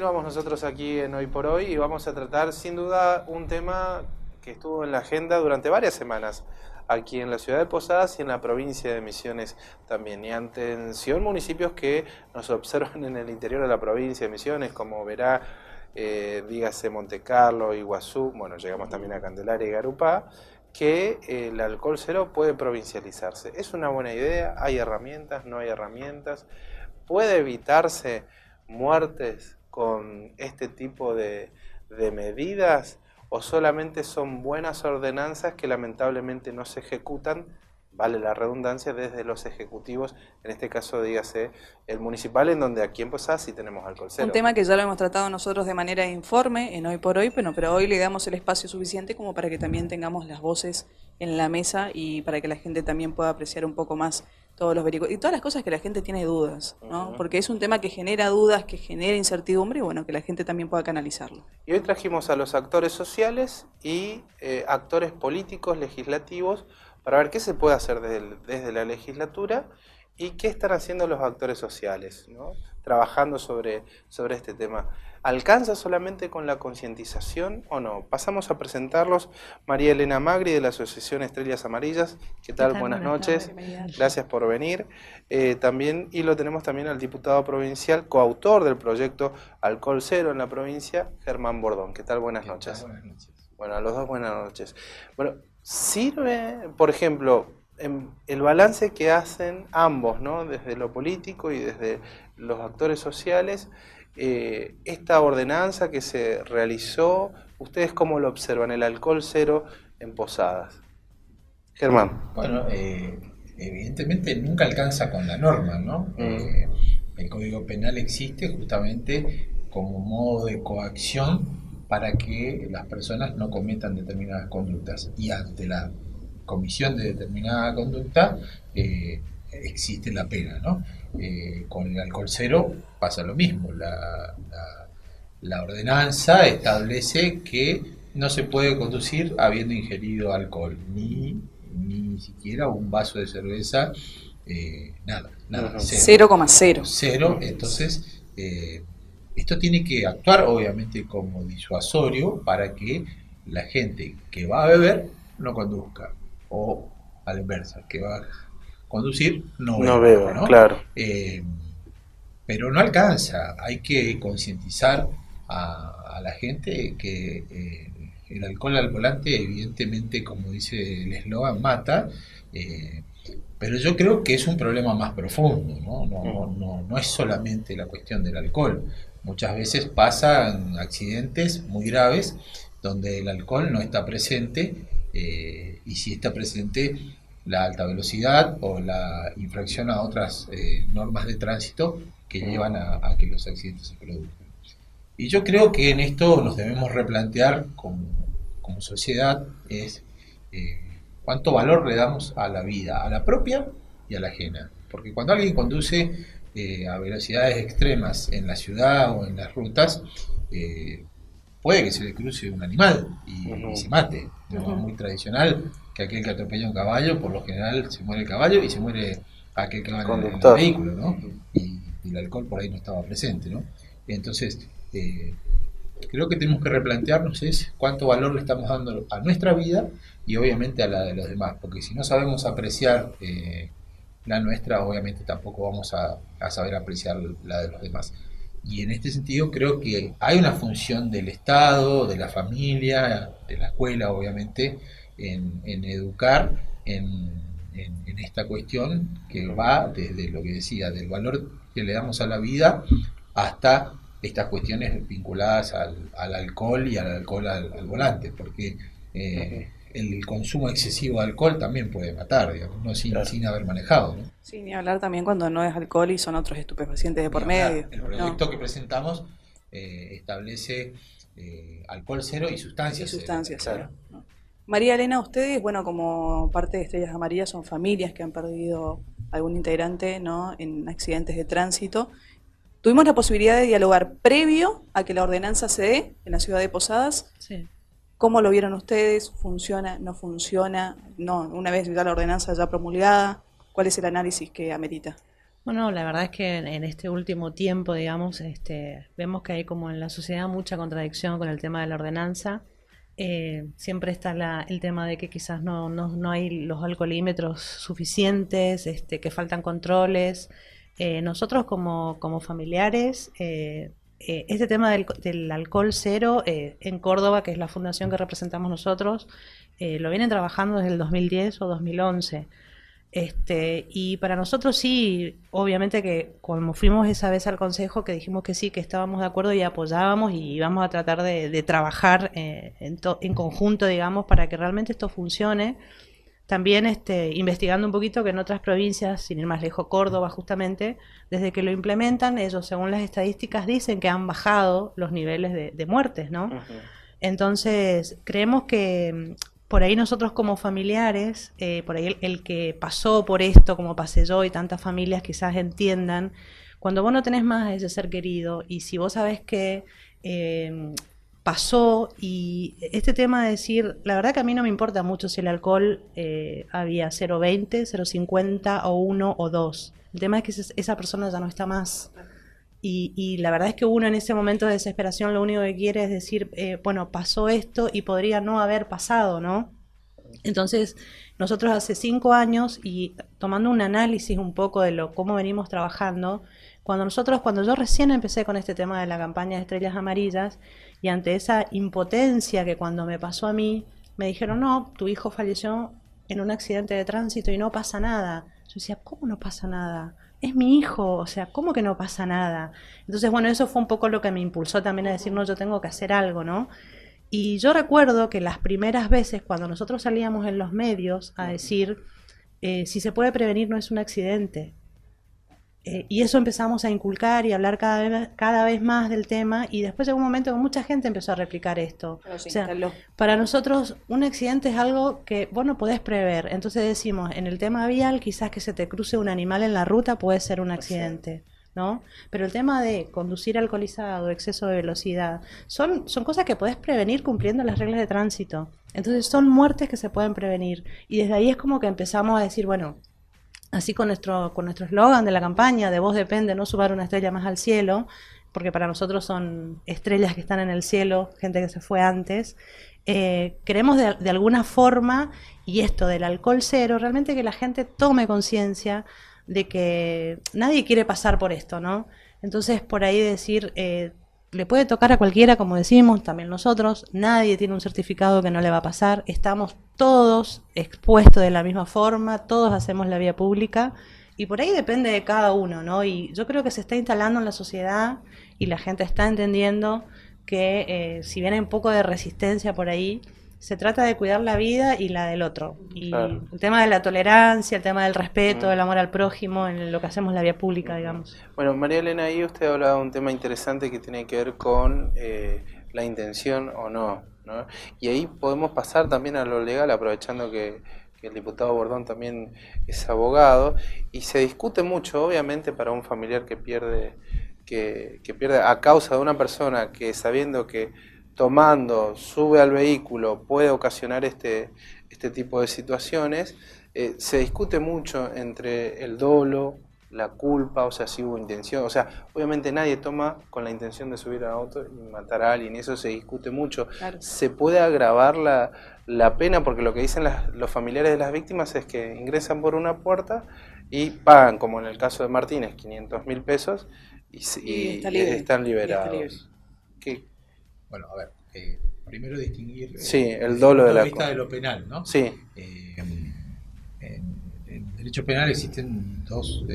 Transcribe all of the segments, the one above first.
continuamos nosotros aquí en Hoy por Hoy y vamos a tratar sin duda un tema que estuvo en la agenda durante varias semanas aquí en la ciudad de Posadas y en la provincia de Misiones también. Y atención, municipios que nos observan en el interior de la provincia de Misiones, como Verá, dígase Montecarlo, Iguazú, bueno, llegamos también a Candelaria y Garupá, que el alcohol cero puede provincializarse. ¿Es una buena idea? ¿Hay herramientas? ¿No hay herramientas? ¿Puede evitarse muertes con este tipo de medidas o solamente son buenas ordenanzas que lamentablemente no se ejecutan, vale la redundancia, desde los ejecutivos, en este caso dígase el municipal, en donde aquí en Posadas sí tenemos alcohol Un cero? tema que ya lo hemos tratado nosotros de manera informe en Hoy por Hoy, pero hoy le damos el espacio suficiente como para que también tengamos las voces en la mesa y para que la gente también pueda apreciar un poco más todos los vericuetos y todas las cosas que la gente tiene dudas, ¿no? Porque es un tema que genera dudas, que genera incertidumbre y bueno, que la gente también pueda canalizarlo. Y hoy trajimos a los actores sociales y actores políticos, legislativos, para ver qué se puede hacer desde la legislatura y qué están haciendo los actores sociales, ¿no? Trabajando sobre este tema. ¿Alcanza solamente con la concientización o no? Pasamos a presentarlos. María Elena Magri, de la Asociación Estrellas Amarillas. ¿Qué tal? Buenas noches. Gracias por venir. También, y lo tenemos también al diputado provincial, coautor del proyecto Alcohol Cero en la provincia, Germán Bordón. ¿Qué tal? Buenas noches. Buenas noches. Bueno, a los dos buenas noches. Bueno, sirve, por ejemplo, el balance que hacen ambos, ¿no? Desde lo político y desde los actores sociales, esta ordenanza que se realizó, ¿ustedes cómo lo observan, el alcohol cero en Posadas? Germán. Bueno, evidentemente nunca alcanza con la norma, ¿no? El Código Penal existe justamente como modo de coacción para que las personas no cometan determinadas conductas. Y ante la comisión de determinada conducta existe la pena, ¿no? Con el alcohol cero pasa lo mismo. La ordenanza establece que no se puede conducir habiendo ingerido alcohol, ni siquiera un vaso de cerveza, nada, 0,0. Cero, entonces esto tiene que actuar obviamente como disuasorio para que la gente que va a beber no conduzca, o a la inversa, que va a conducir no beba, ¿no? Claro. Pero no alcanza, hay que concientizar a la gente que el alcohol al volante, evidentemente, como dice el eslogan, mata, pero yo creo que es un problema más profundo, ¿no? No es solamente la cuestión del alcohol. Muchas veces pasan accidentes muy graves donde el alcohol no está presente, y si está presente la alta velocidad o la infracción a otras normas de tránsito que llevan a que los accidentes se produzcan. Y yo creo que en esto nos debemos replantear como sociedad, es cuánto valor le damos a la vida, a la propia y a la ajena. Porque cuando alguien conduce a velocidades extremas en la ciudad o en las rutas, puede que se le cruce un animal y se mate. Es muy tradicional que aquel que atropella un caballo, por lo general se muere el caballo y se muere aquel que va en el vehículo, ¿no? Y el alcohol por ahí no estaba presente, ¿no? Entonces, creo que tenemos que replantearnos es cuánto valor le estamos dando a nuestra vida y obviamente a la de los demás, porque si no sabemos apreciar la nuestra, obviamente tampoco vamos a saber apreciar la de los demás. Y en este sentido creo que hay una función del Estado, de la familia, de la escuela, obviamente, en educar en esta cuestión que va desde lo que decía, del valor que le damos a la vida hasta estas cuestiones vinculadas al alcohol y al alcohol al volante, porque el consumo excesivo de alcohol también puede matar, digamos, ¿no? Sin haber manejado, ¿no? Sí, ni hablar también cuando no es alcohol y son otros estupefacientes de por medio. El proyecto que presentamos establece alcohol cero y sustancias cero. ¿No? María Elena, ustedes, bueno, como parte de Estrellas Amarillas, son familias que han perdido algún integrante, ¿no?, en accidentes de tránsito. Tuvimos la posibilidad de dialogar previo a que la ordenanza se dé en la ciudad de Posadas. Sí. ¿Cómo lo vieron ustedes? ¿Funciona? ¿No funciona? No, una vez ya la ordenanza ya promulgada, ¿cuál es el análisis que amerita? Bueno, la verdad es que en este último tiempo, digamos, vemos que hay como en la sociedad mucha contradicción con el tema de la ordenanza. Siempre está el tema de que quizás no hay los alcoholímetros suficientes, que faltan controles. Nosotros como familiares, este tema del alcohol cero en Córdoba, que es la fundación que representamos nosotros, lo vienen trabajando desde el 2010 o 2011. Y para nosotros sí, obviamente que como fuimos esa vez al consejo, que dijimos que sí, que estábamos de acuerdo y apoyábamos y íbamos a tratar de trabajar en conjunto, digamos, para que realmente esto funcione. También investigando un poquito que en otras provincias, sin ir más lejos, Córdoba justamente, desde que lo implementan, ellos según las estadísticas dicen que han bajado los niveles de muertes, ¿no? Ujú. Entonces, creemos que por ahí nosotros como familiares, por ahí el que pasó por esto, como pasé yo y tantas familias quizás entiendan, cuando vos no tenés más a ese ser querido y si vos sabés que pasó y este tema de decir, la verdad que a mí no me importa mucho si el alcohol había 0,20, 0,50 o 1 o 2. El tema es que esa persona ya no está más. Y la verdad es que uno en ese momento de desesperación lo único que quiere es decir, bueno, pasó esto y podría no haber pasado, ¿no? Entonces, nosotros hace 5 años y tomando un análisis un poco de cómo venimos trabajando, cuando yo recién empecé con este tema de la campaña de Estrellas Amarillas y ante esa impotencia que cuando me pasó a mí, me dijeron, no, tu hijo falleció en un accidente de tránsito y no pasa nada. Yo decía, ¿cómo no pasa nada? Es mi hijo, o sea, ¿cómo que no pasa nada? Entonces, bueno, eso fue un poco lo que me impulsó también a decir, no, yo tengo que hacer algo, ¿no? Y yo recuerdo que las primeras veces cuando nosotros salíamos en los medios a decir, si se puede prevenir no es un accidente. Y eso empezamos a inculcar y hablar cada vez más del tema y después llegó un momento que mucha gente empezó a replicar esto. Claro, se O sea, instaló. para nosotros un accidente es algo que vos no podés prever. Entonces decimos, en el tema vial quizás que se te cruce un animal en la ruta puede ser un accidente, ¿no? Pero el tema de conducir alcoholizado, exceso de velocidad, son cosas que podés prevenir cumpliendo las reglas de tránsito. Entonces son muertes que se pueden prevenir. Y desde ahí es como que empezamos a decir, bueno, así con nuestro eslogan de la campaña, de vos depende no sumar una estrella más al cielo, porque para nosotros son estrellas que están en el cielo, gente que se fue antes, queremos de alguna forma, y esto del alcohol cero, realmente que la gente tome conciencia de que nadie quiere pasar por esto, ¿no? Entonces por ahí decir, le puede tocar a cualquiera, como decimos, también nosotros, nadie tiene un certificado que no le va a pasar, estamos todos expuestos de la misma forma, todos hacemos la vía pública y por ahí depende de cada uno, ¿no? Y yo creo que se está instalando en la sociedad y la gente está entendiendo que si bien hay un poco de resistencia por ahí, se trata de cuidar la vida y la del otro. Y Claro. el tema de la tolerancia, el tema del respeto, del amor al prójimo, en lo que hacemos en la vía pública, digamos. Bueno, María Elena, ahí usted hablaba de un tema interesante que tiene que ver con la intención o no, ¿no? Y ahí podemos pasar también a lo legal, aprovechando que el diputado Bordón también es abogado, y se discute mucho, obviamente, para un familiar que pierde a causa de una persona que sabiendo que tomando sube al vehículo puede ocasionar este tipo de situaciones, se discute mucho entre el dolo, la culpa, o sea, si hubo intención, o sea, obviamente nadie toma con la intención de subir al auto y matar a alguien, y eso se discute mucho. Claro. Se puede agravar la pena, porque lo que dicen los familiares de las víctimas es que ingresan por una puerta y pagan, como en el caso de Martínez, 500.000 pesos y está libre. están Y está libre. liberados. ¿Qué? Bueno, a ver, primero distinguir Sí, el desde dolo punto de la vista de lo penal, ¿no? Sí, En derecho penal existen dos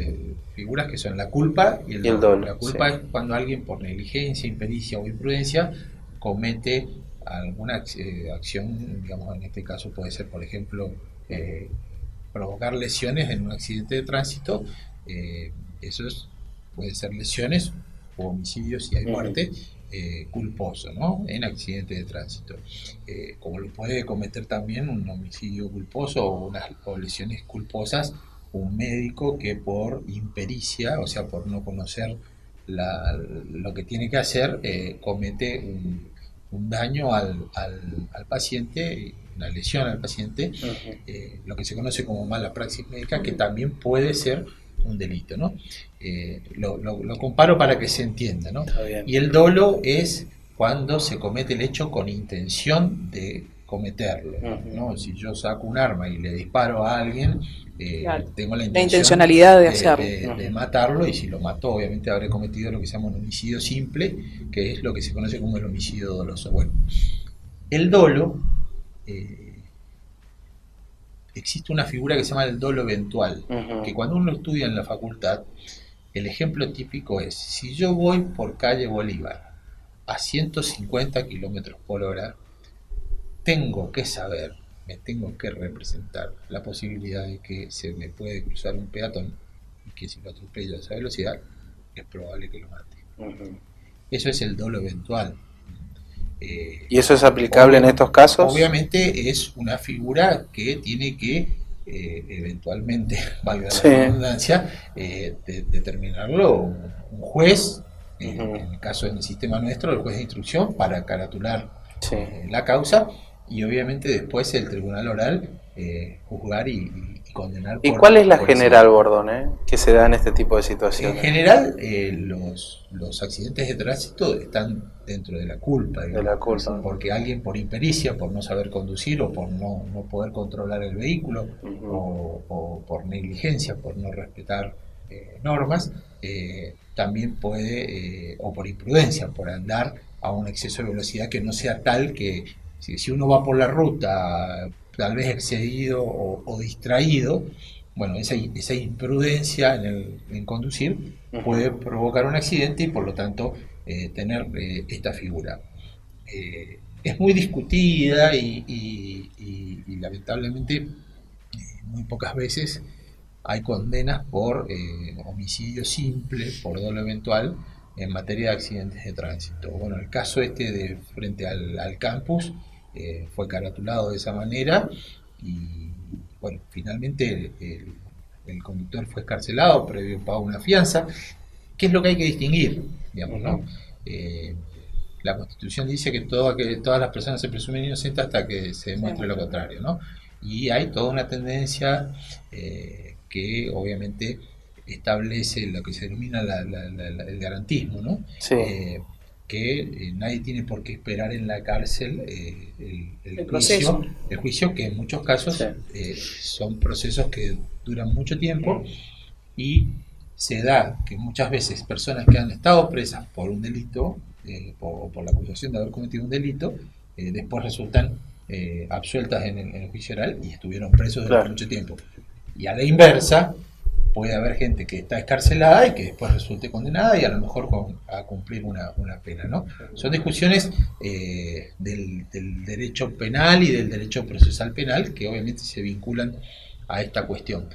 figuras que son la culpa y el Y el dolo. dolo, La culpa sí. es cuando alguien por negligencia, impericia o imprudencia comete alguna acción, digamos, en este caso puede ser, por ejemplo, provocar lesiones en un accidente de tránsito. Eso puede ser lesiones o homicidios si hay muerte. Culposo, ¿no? En accidente de tránsito, como lo puede cometer también un homicidio culposo o lesiones culposas un médico que por impericia, o sea, por no conocer lo que tiene que hacer, comete un daño al paciente, una lesión al paciente, lo que se conoce como mala praxis médica, que también puede ser un delito, ¿no? Lo comparo para que se entienda, ¿no? Está bien. Y el dolo es cuando se comete el hecho con intención de cometerlo, ¿no? Si yo saco un arma y le disparo a alguien, Claro. tengo la La intencionalidad de hacerlo. de matarlo, y si lo mató, obviamente habré cometido lo que se llama un homicidio simple, que es lo que se conoce como el homicidio doloso. Bueno, el dolo, existe una figura que se llama el dolo eventual, que cuando uno estudia en la facultad, el ejemplo típico es, si yo voy por calle Bolívar a 150 kilómetros por hora, tengo que saber, me tengo que representar la posibilidad de que se me puede cruzar un peatón y que si lo atropello a esa velocidad es probable que lo mate. Eso es el dolo eventual. ¿Y eso es aplicable en estos casos? Obviamente es una figura que tiene que eventualmente, valga la redundancia, determinarlo un juez, en el caso del sistema nuestro, el juez de instrucción, para caratular la causa, y obviamente después el tribunal oral juzgar y condenar. ¿Y cuál es la general, Bordón, que se da en este tipo de situaciones? En general, los accidentes de tránsito están dentro de la culpa, digamos, de la culpa, porque alguien por impericia, por no saber conducir o por no poder controlar el vehículo, o por negligencia, por no respetar normas, también puede, o por imprudencia, por andar a un exceso de velocidad que no sea tal que si uno va por la ruta tal vez excedido o distraído, bueno, esa imprudencia en conducir puede provocar un accidente y por lo tanto tener esta figura. Es muy discutida y lamentablemente muy pocas veces hay condenas por homicidio simple, por dolo eventual, en materia de accidentes de tránsito. Bueno, el caso de frente al campus fue caratulado de esa manera y bueno, finalmente el conductor fue escarcelado previo pago una fianza. ¿Qué es lo que hay que distinguir? Digamos, ¿no? La Constitución dice que todas las personas se presumen inocentes hasta que se demuestre lo contrario, ¿no? Y hay toda una tendencia que obviamente establece lo que se denomina el garantismo, ¿no? Que nadie tiene por qué esperar en la cárcel el juicio, que en muchos casos son procesos que duran mucho tiempo, y se da que muchas veces personas que han estado presas por un delito o por la acusación de haber cometido un delito, después resultan absueltas en el juicio oral y estuvieron presos durante mucho tiempo. Y a la inversa, puede haber gente que está escarcelada y que después resulte condenada y a lo mejor a cumplir una pena, ¿no? Son discusiones del derecho penal y del derecho procesal penal que obviamente se vinculan a esta cuestión.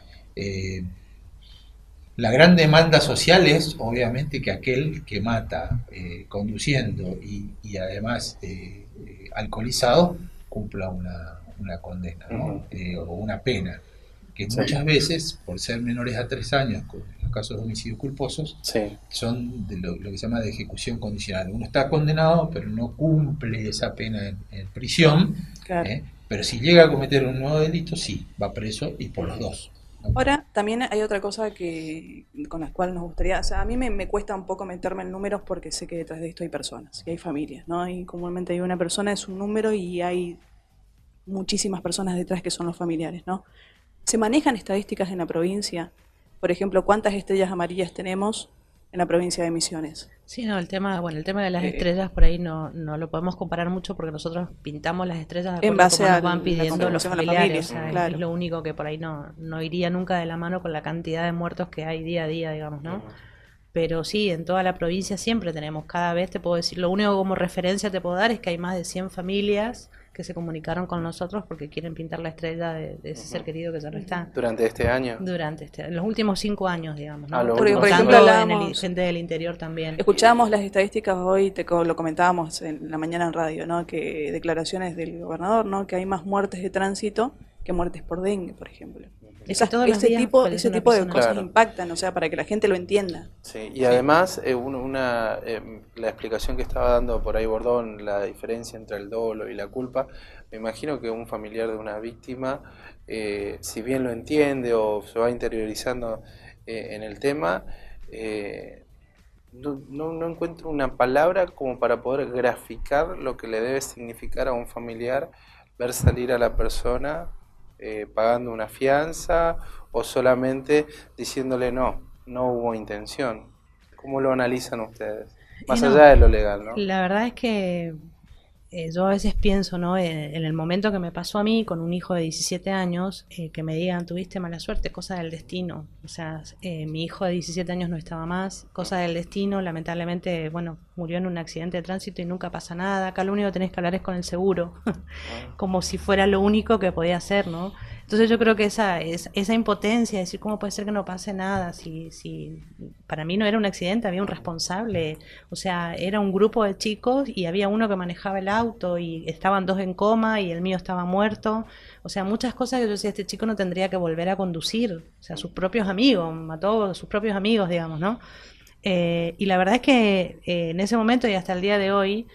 La gran demanda social es obviamente que aquel que mata conduciendo y además alcoholizado cumpla una condena, ¿no? O una pena, que muchas veces, por ser menores a 3 años, en los casos de homicidios culposos, son de lo que se llama de ejecución condicional. Uno está condenado, pero no cumple esa pena en prisión, pero si llega a cometer un nuevo delito, sí, va preso y por los dos. Ahora, también hay otra cosa con la cual nos gustaría, o sea, a mí me cuesta un poco meterme en números porque sé que detrás de esto hay personas y hay familias, ¿no? Y comúnmente hay una persona, es un número y hay muchísimas personas detrás que son los familiares, ¿no? ¿Se manejan estadísticas en la provincia? Por ejemplo, ¿cuántas estrellas amarillas tenemos en la provincia de Misiones? Sí, no, el tema de las estrellas por ahí no lo podemos comparar mucho porque nosotros pintamos las estrellas en base a nos van pidiendo los familiares. Familia, claro. Es lo único que por ahí no iría nunca de la mano con la cantidad de muertos que hay día a día, digamos, ¿no? Pero sí, en toda la provincia siempre tenemos, cada vez te puedo decir, lo único como referencia te puedo dar es que hay más de 100 familias que se comunicaron con nosotros porque quieren pintar la estrella de ese ser querido que ya no está. ¿Durante este año? En los últimos 5 años, digamos, ¿no? Porque, por ejemplo, hablábamos, gente del interior también. Escuchábamos las estadísticas hoy, lo comentábamos en la mañana en radio, ¿no? Que declaraciones del gobernador, ¿no? Que hay más muertes de tránsito que muertes por dengue, por ejemplo. Ese tipo de cosas impactan, o sea, para que la gente lo entienda. Sí, y además, la explicación que estaba dando por ahí Bordón, la diferencia entre el dolo y la culpa, me imagino que un familiar de una víctima, si bien lo entiende o se va interiorizando en el tema, no encuentro una palabra como para poder graficar lo que le debe significar a un familiar ver salir a la persona pagando una fianza o solamente diciéndole no hubo intención. ¿Cómo lo analizan ustedes? Más No, allá de lo legal, ¿no? la verdad es que yo a veces pienso, ¿no? En el momento que me pasó a mí con un hijo de 17 años, que me digan, tuviste mala suerte, cosa del destino. O sea, mi hijo de 17 años no estaba más, cosa del destino, lamentablemente, bueno, murió en un accidente de tránsito y nunca pasa nada. Acá lo único que tenés que hablar es con el seguro, como si fuera lo único que podía hacer, ¿no? Entonces yo creo que esa impotencia, decir cómo puede ser que no pase nada, si para mí no era un accidente, había un responsable, o sea, era un grupo de chicos y había uno que manejaba el auto y estaban dos en coma y el mío estaba muerto, o sea, muchas cosas que yo decía, este chico no tendría que volver a conducir, o sea, sus propios amigos, mató a sus propios amigos, digamos, ¿no? Y la verdad es que en ese momento y hasta el día de hoy,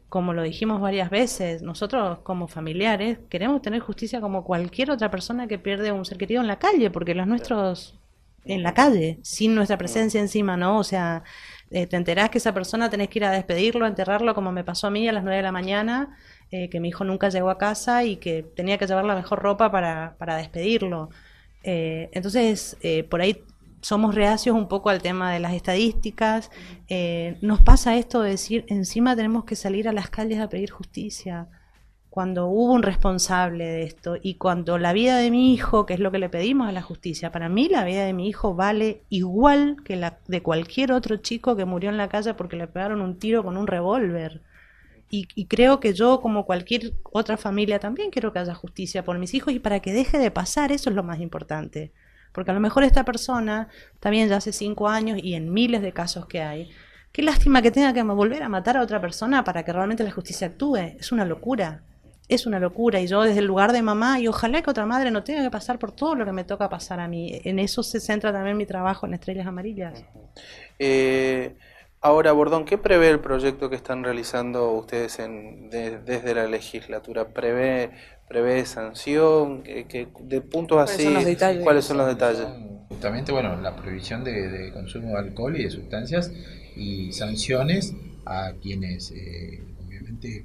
como lo dijimos varias veces, nosotros como familiares queremos tener justicia como cualquier otra persona que pierde un ser querido en la calle, porque los nuestros en la calle, sin nuestra presencia encima, ¿no? O sea, te enterás que esa persona tenés que ir a despedirlo, a enterrarlo, como me pasó a mí a las 9 de la mañana, que mi hijo nunca llegó a casa y que tenía que llevar la mejor ropa para despedirlo. Entonces, por ahí somos reacios un poco al tema de las estadísticas. Nos pasa esto de decir, encima tenemos que salir a las calles a pedir justicia, cuando hubo un responsable de esto y cuando la vida de mi hijo, que es lo que le pedimos a la justicia, para mí la vida de mi hijo vale igual que la de cualquier otro chico que murió en la calle porque le pegaron un tiro con un revólver. Y creo que yo, como cualquier otra familia, también quiero que haya justicia por mis hijos y para que deje de pasar, eso es lo más importante. Porque a lo mejor esta persona, también ya hace 5 años y en miles de casos que hay, qué lástima que tenga que volver a matar a otra persona para que realmente la justicia actúe. Es una locura. Es una locura. Y yo desde el lugar de mamá, y ojalá que otra madre no tenga que pasar por todo lo que me toca pasar a mí. En eso se centra también mi trabajo en Estrellas Amarillas. Ahora, Bordón, ¿qué prevé el proyecto que están realizando ustedes desde la legislatura? ¿Prevé sanción? De puntos así, ¿cuáles son los detalles? Justamente, bueno, la prohibición de consumo de alcohol y de sustancias y sanciones a quienes obviamente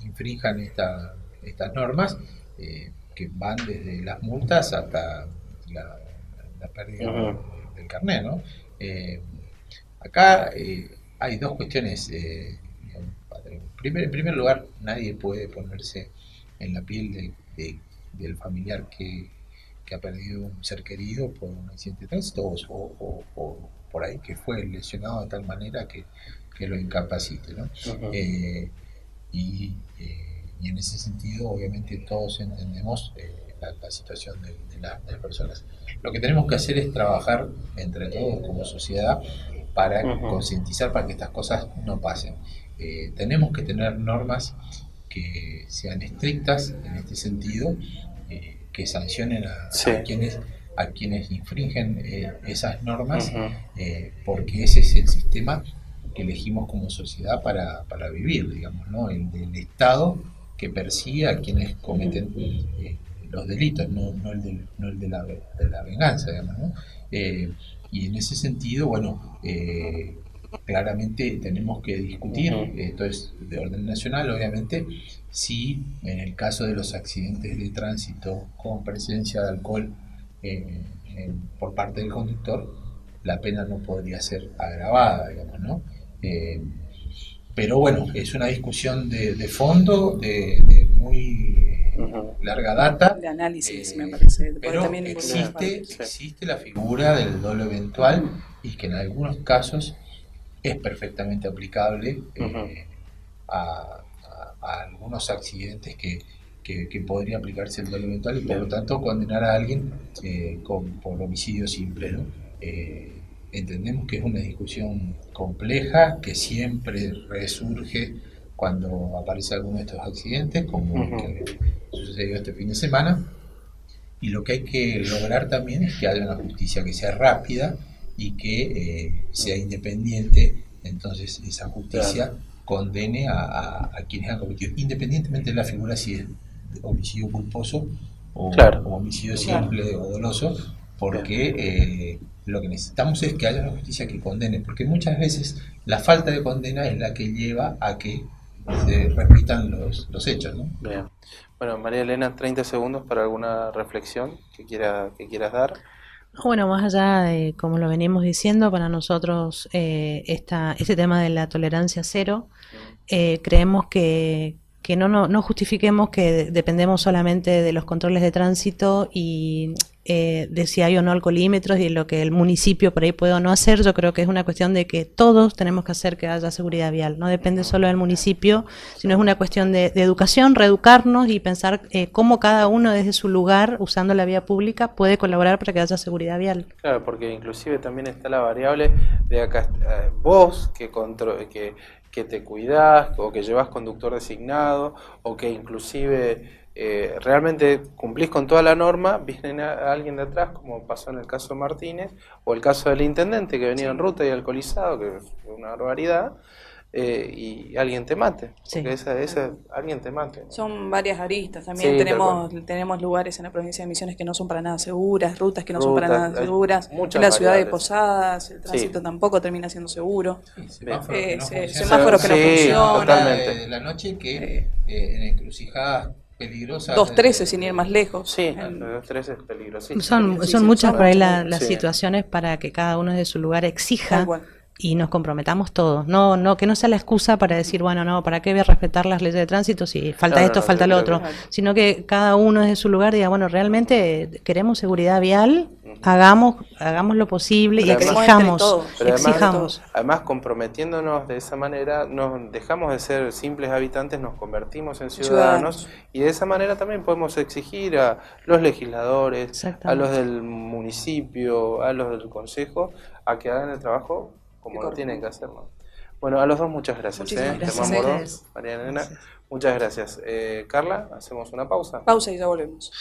infrinjan estas normas, que van desde las multas hasta la pérdida del carnet, ¿no? Acá hay dos cuestiones. En primer lugar, nadie puede ponerse en la piel del familiar que ha perdido un ser querido por un accidente de tránsito o por ahí que fue lesionado de tal manera que lo incapacite, ¿no? Y en ese sentido, obviamente, todos entendemos la situación de las personas. Lo que tenemos que hacer es trabajar entre todos como sociedad para concientizar para que estas cosas no pasen. Tenemos que tener normas que sean estrictas en este sentido, que sancionen a quienes infringen esas normas, porque ese es el sistema que elegimos como sociedad para vivir, digamos, ¿no? El del Estado que persigue a quienes cometen los delitos, no el de la venganza, digamos, ¿no? Y en ese sentido, bueno, claramente tenemos que discutir, esto es de orden nacional, obviamente, si en el caso de los accidentes de tránsito con presencia de alcohol por parte del conductor, la pena no podría ser agravada, digamos, ¿no? Pero bueno, es una discusión de fondo, de muy larga data. De análisis, me parece. Pero también existe la figura del dolo eventual y que en algunos casos es perfectamente aplicable a algunos accidentes que podría aplicarse el dolo eventual y por lo tanto condenar a alguien por homicidio simple, ¿no? Entendemos que es una discusión compleja que siempre resurge cuando aparece alguno de estos accidentes, como el que sucedió este fin de semana, y lo que hay que lograr también es que haya una justicia que sea rápida y que sea independiente, entonces esa justicia condene a quienes han cometido, independientemente de la figura si es homicidio culposo o homicidio simple o doloso, porque lo que necesitamos es que haya una justicia que condene, porque muchas veces la falta de condena es la que lleva a que se repitan los hechos, ¿no? Bien. Bueno, María Elena, 30 segundos para alguna reflexión que quieras dar. Bueno, más allá de, como lo venimos diciendo, para nosotros este tema de la tolerancia cero, creemos que no justifiquemos que dependemos solamente de los controles de tránsito y de si hay o no alcoholímetros y lo que el municipio por ahí puede o no hacer. Yo creo que es una cuestión de que todos tenemos que hacer que haya seguridad vial. No depende solo del municipio, sino es una cuestión de educación, reeducarnos y pensar cómo cada uno desde su lugar, usando la vía pública, puede colaborar para que haya seguridad vial. Claro, porque inclusive también está la variable de acá, vos que te cuidás o que llevas conductor designado o que inclusive realmente cumplís con toda la norma, viene alguien de atrás, como pasó en el caso de Martínez, o el caso del intendente que venía en ruta y alcoholizado, que es una barbaridad, y alguien te mate, porque alguien te mate. Son varias aristas, también Sí, tenemos lugares en la provincia de Misiones que no son para nada seguras, rutas que no son para nada seguras, muchas en la ciudad de variables. Posadas el tránsito tampoco termina siendo seguro. Semáforos que no funcionan. Totalmente. De la noche que en encrucijadas peligrosas. 213 sin ir más lejos. Sí, 213 es peligrosísimo. Son muchas por ahí las Sí. situaciones para que cada uno desde su lugar Tal exija cual. y nos comprometamos todos. No, que no sea la excusa para decir, bueno, no, ¿para qué voy a respetar las leyes de tránsito si falta No, esto, no, falta yo lo creo otro? que- Sino que cada uno desde su lugar diga, bueno, realmente queremos seguridad vial, hagamos lo posible y Pero además- exijamos. Pero Exijamos. además comprometiéndonos de esa manera, nos dejamos de ser simples habitantes, nos convertimos en ciudadanos y de esa manera también podemos exigir a los legisladores, a Exactamente. los del municipio, a los del consejo, a que hagan el trabajo como lo tienen que hacerlo. Bueno, a los dos muchas gracias. Muchísimas gracias. Te mando Gracias. dos, María Elena, muchas gracias. Carla, hacemos una pausa. Pausa y ya volvemos.